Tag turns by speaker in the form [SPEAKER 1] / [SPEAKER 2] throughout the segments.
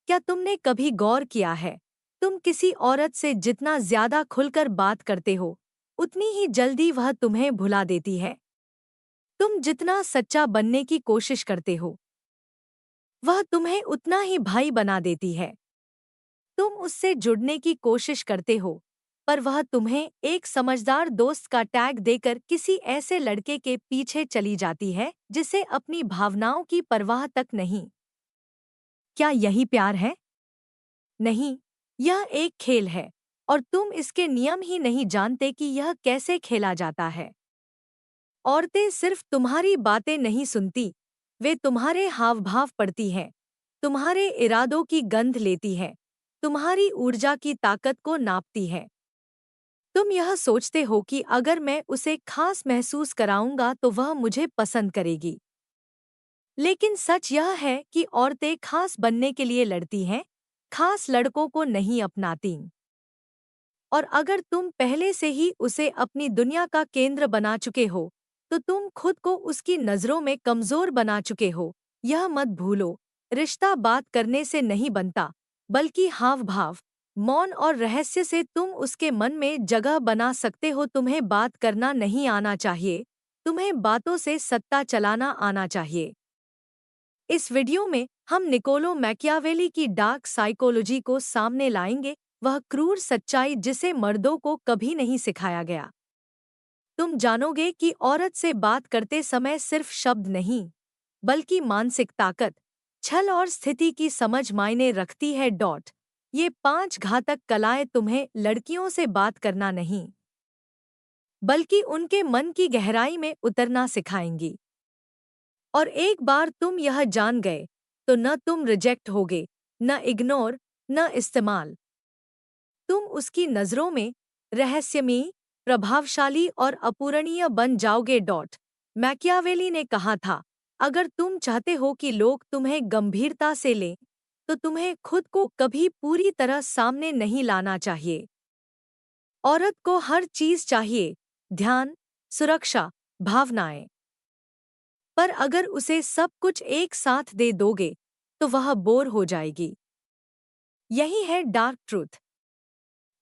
[SPEAKER 1] क्या तुमने कभी गौर किया है, तुम किसी औरत से जितना ज्यादा खुलकर बात करते हो, उतनी ही जल्दी वह तुम्हें भुला देती है। तुम जितना सच्चा बनने की कोशिश करते हो, वह तुम्हें उतना ही भाई बना देती है। तुम उससे जुड़ने की कोशिश करते हो, पर वह तुम्हें एक समझदार दोस्त का टैग देकर किसी ऐसे लड़के के पीछे चली जाती है जिसे अपनी भावनाओं की परवाह तक नहीं। क्या यही प्यार है? नहीं, यह एक खेल है, और तुम इसके नियम ही नहीं जानते कि यह कैसे खेला जाता है। औरतें सिर्फ तुम्हारी बातें नहीं सुनती, वे तुम्हारे हाव भाव पढ़ती हैं, तुम्हारे इरादों की गंध लेती हैं, तुम्हारी ऊर्जा की ताकत को नापती हैं। तुम यह सोचते हो कि अगर मैं उसे खास महसूस कराऊंगा तो वह मुझे पसंद करेगी। लेकिन सच यह है कि औरतें खास बनने के लिए लड़ती हैं, खास लड़कों को नहीं अपनाती। और अगर तुम पहले से ही उसे अपनी दुनिया का केंद्र बना चुके हो, तो तुम खुद को उसकी नज़रों में कमज़ोर बना चुके हो। यह मत भूलो, रिश्ता बात करने से नहीं बनता, बल्कि हाव भाव, मौन और रहस्य से तुम उसके मन में जगह बना सकते हो। तुम्हें बात करना नहीं आना चाहिए, तुम्हें बातों से सत्ता चलाना आना चाहिए। इस वीडियो में हम निकोलो मैकियावेली की डार्क साइकोलॉजी को सामने लाएंगे, वह क्रूर सच्चाई जिसे मर्दों को कभी नहीं सिखाया गया। तुम जानोगे कि औरत से बात करते समय सिर्फ शब्द नहीं, बल्कि मानसिक ताकत, छल और स्थिति की समझ मायने रखती है। ये 5 घातक कलाएं तुम्हें लड़कियों से बात करना नहीं, बल्कि उनके मन की गहराई में उतरना सिखाएंगी। और एक बार तुम यह जान गए, तो न तुम रिजेक्ट होगे, न इग्नोर, न इस्तेमाल। तुम उसकी नज़रों में रहस्यमयी, प्रभावशाली और अपूरणीय बन जाओगे। मैकियावेली ने कहा था, अगर तुम चाहते हो कि लोग तुम्हें गंभीरता से लें, तो तुम्हें खुद को कभी पूरी तरह सामने नहीं लाना चाहिए। औरत को हर चीज चाहिए, ध्यान, सुरक्षा, भावनाएं। पर अगर उसे सब कुछ एक साथ दे दोगे, तो वह बोर हो जाएगी। यही है डार्क ट्रूथ।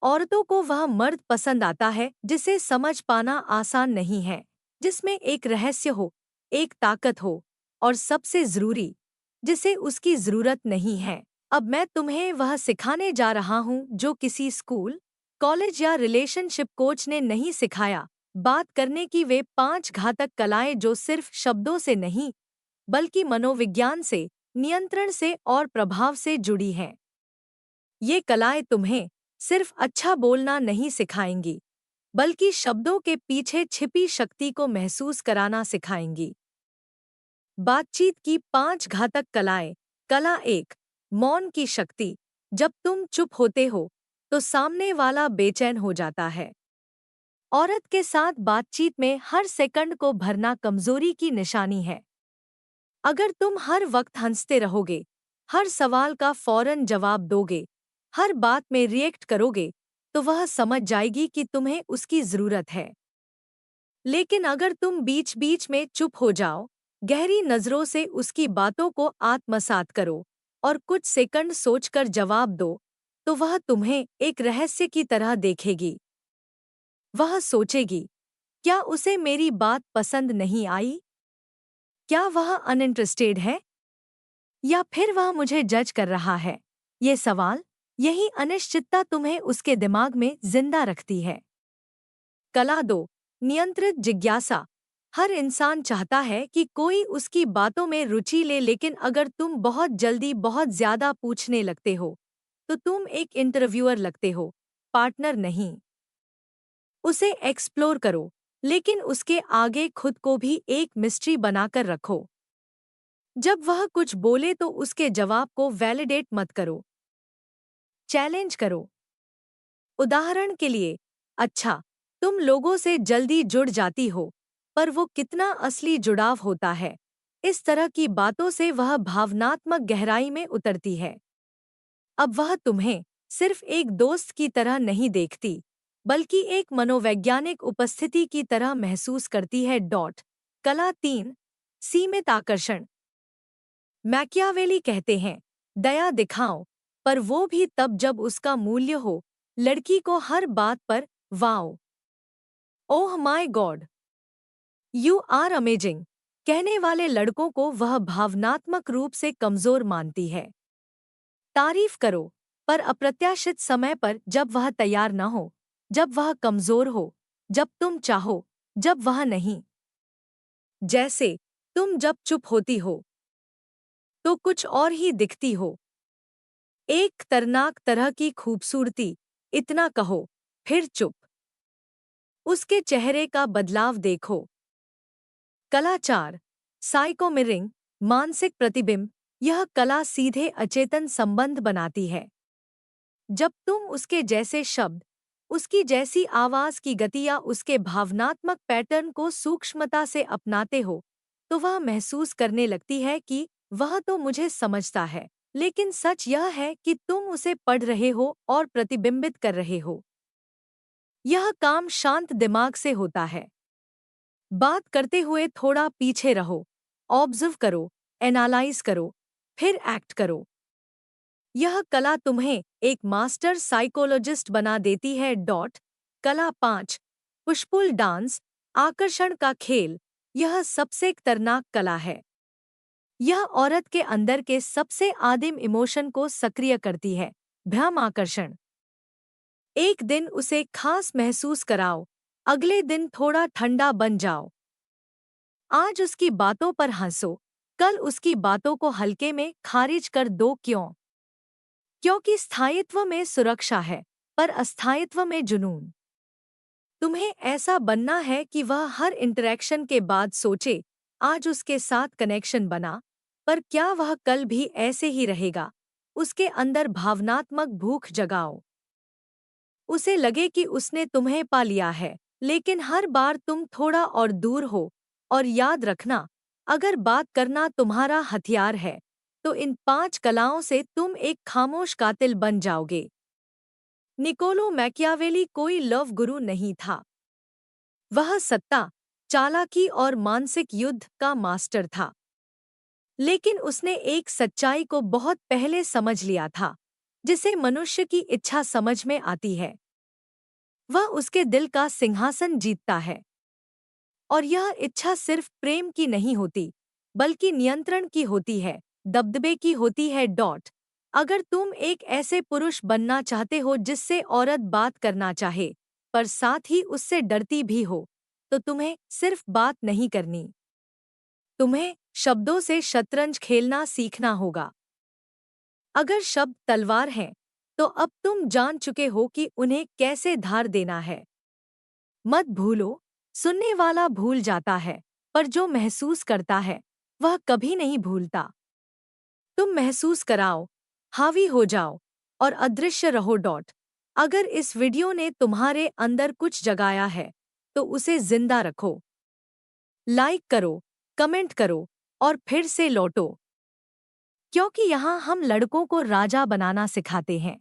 [SPEAKER 1] औरतों को वह मर्द पसंद आता है जिसे समझ पाना आसान नहीं है, जिसमें एक रहस्य हो, एक ताकत हो, और सबसे जरूरी, जिसे उसकी जरूरत नहीं है। अब मैं तुम्हें वह सिखाने जा रहा हूँ जो किसी स्कूल, कॉलेज या रिलेशनशिप कोच ने नहीं सिखाया। बात करने की वे 5 घातक कलाएं जो सिर्फ शब्दों से नहीं, बल्कि मनोविज्ञान से, नियंत्रण से और प्रभाव से जुड़ी हैं। ये कलाएं तुम्हें सिर्फ अच्छा बोलना नहीं सिखाएंगी, बल्कि शब्दों के पीछे छिपी शक्ति को महसूस कराना सिखाएंगी। बातचीत की 5 घातक कलाएं। कला 1, मौन की शक्ति। जब तुम चुप होते हो, तो सामने वाला बेचैन हो जाता है। औरत के साथ बातचीत में हर सेकंड को भरना कमजोरी की निशानी है। अगर तुम हर वक्त हंसते रहोगे, हर सवाल का फौरन जवाब दोगे, हर बात में रिएक्ट करोगे, तो वह समझ जाएगी कि तुम्हें उसकी जरूरत है। लेकिन अगर तुम बीच बीच में चुप हो जाओ, गहरी नजरों से उसकी बातों को आत्मसात करो और कुछ सेकंड सोचकर जवाब दो, तो वह तुम्हें एक रहस्य की तरह देखेगी। वह सोचेगी, क्या उसे मेरी बात पसंद नहीं आई? क्या वह अनइंटरेस्टेड है? या फिर वह मुझे जज कर रहा है? ये सवाल, यही अनिश्चितता तुम्हें उसके दिमाग में जिंदा रखती है। कला 2, नियंत्रित जिज्ञासा। हर इंसान चाहता है कि कोई उसकी बातों में रुचि ले, लेकिन अगर तुम बहुत जल्दी बहुत ज्यादा पूछने लगते हो, तो तुम एक इंटरव्यूअर लगते हो, पार्टनर नहीं। उसे एक्सप्लोर करो, लेकिन उसके आगे खुद को भी एक मिस्ट्री बनाकर रखो। जब वह कुछ बोले तो उसके जवाब को वैलिडेट मत करो, चैलेंज करो। उदाहरण के लिए, अच्छा, तुम लोगों से जल्दी जुड़ जाती हो, पर वो कितना असली जुड़ाव होता है? इस तरह की बातों से वह भावनात्मक गहराई में उतरती है। अब वह तुम्हें सिर्फ एक दोस्त की तरह नहीं देखती, बल्कि एक मनोवैज्ञानिक उपस्थिति की तरह महसूस करती है। कला 3, सीमित आकर्षण। मैकियावेली कहते हैं, दया दिखाओ, पर वो भी तब जब उसका मूल्य हो। लड़की को हर बात पर wow, oh my God, you are amazing कहने वाले लड़कों को वह भावनात्मक रूप से कमजोर मानती है। तारीफ करो, पर अप्रत्याशित समय पर, जब वह तैयार न हो, जब वह कमजोर हो, जब तुम चाहो, जब वह नहीं। जैसे तुम जब चुप होती हो तो कुछ और ही दिखती हो। एक खतरनाक तरह की खूबसूरती, इतना कहो, फिर चुप। उसके चेहरे का बदलाव देखो। कलाचार, साइकोमिरिंग, मानसिक प्रतिबिंब, यह कला सीधे अचेतन संबंध बनाती है। जब तुम उसके जैसे शब्द, उसकी जैसी आवाज की गति या उसके भावनात्मक पैटर्न को सूक्ष्मता से अपनाते हो, तो वह महसूस करने लगती है कि वह तो मुझे समझता है, लेकिन सच यह है कि तुम उसे पढ़ रहे हो और प्रतिबिंबित कर रहे हो। यह काम शांत दिमाग से होता है। बात करते हुए थोड़ा पीछे रहो, ऑब्जर्व करो, एनालाइज करो, फिर एक्ट करो। यह कला तुम्हें एक मास्टर साइकोलॉजिस्ट बना देती है। कला 5, पुशपुल डांस, आकर्षण का खेल, यह सबसे खतरनाक कला है। यह औरत के अंदर के सबसे आदिम इमोशन को सक्रिय करती है, भ्रम आकर्षण। एक दिन उसे खास महसूस कराओ, अगले दिन थोड़ा ठंडा बन जाओ। आज उसकी बातों पर हंसो, कल उसकी बातों को हल्के में खारिज कर दो। क्यों? क्योंकि स्थायित्व में सुरक्षा है, पर अस्थायित्व में जुनून। तुम्हें ऐसा बनना है कि वह हर इंटरैक्शन के बाद सोचे, आज उसके साथ कनेक्शन बना, पर क्या वह कल भी ऐसे ही रहेगा? उसके अंदर भावनात्मक भूख जगाओ। उसे लगे कि उसने तुम्हें पा लिया है, लेकिन हर बार तुम थोड़ा और दूर हो। और याद रखना, अगर बात करना तुम्हारा हथियार है, तो इन 5 कलाओं से तुम एक खामोश कातिल बन जाओगे। निकोलो मैकियावेली कोई लव गुरु नहीं था। वह सत्ता, चालाकी और मानसिक युद्ध का मास्टर था। लेकिन उसने एक सच्चाई को बहुत पहले समझ लिया था, जिसे मनुष्य की इच्छा समझ में आती है। वह उसके दिल का सिंहासन जीतता है। और यह इच्छा सिर्फ प्रेम की नहीं होती, बल्कि नियंत्रण की होती है, दबदबे की होती है। अगर तुम एक ऐसे पुरुष बनना चाहते हो जिससे औरत बात करना चाहे, पर साथ ही उससे डरती भी हो, तो तुम्हें सिर्फ बात नहीं करनी। तुम्हें शब्दों से शतरंज खेलना सीखना होगा। अगर शब्द तलवार हैं, तो अब तुम जान चुके हो कि उन्हें कैसे धार देना है। मत भूलो, सुनने वाला भूल जाता है, पर जो महसूस करता है, वह कभी नहीं भूलता। तुम महसूस कराओ, हावी हो जाओ और अदृश्य रहो। अगर इस वीडियो ने तुम्हारे अंदर कुछ जगाया है, तो उसे जिंदा रखो। लाइक करो, कमेंट करो और फिर से लौटो, क्योंकि यहाँ हम लड़कों को राजा बनाना सिखाते हैं।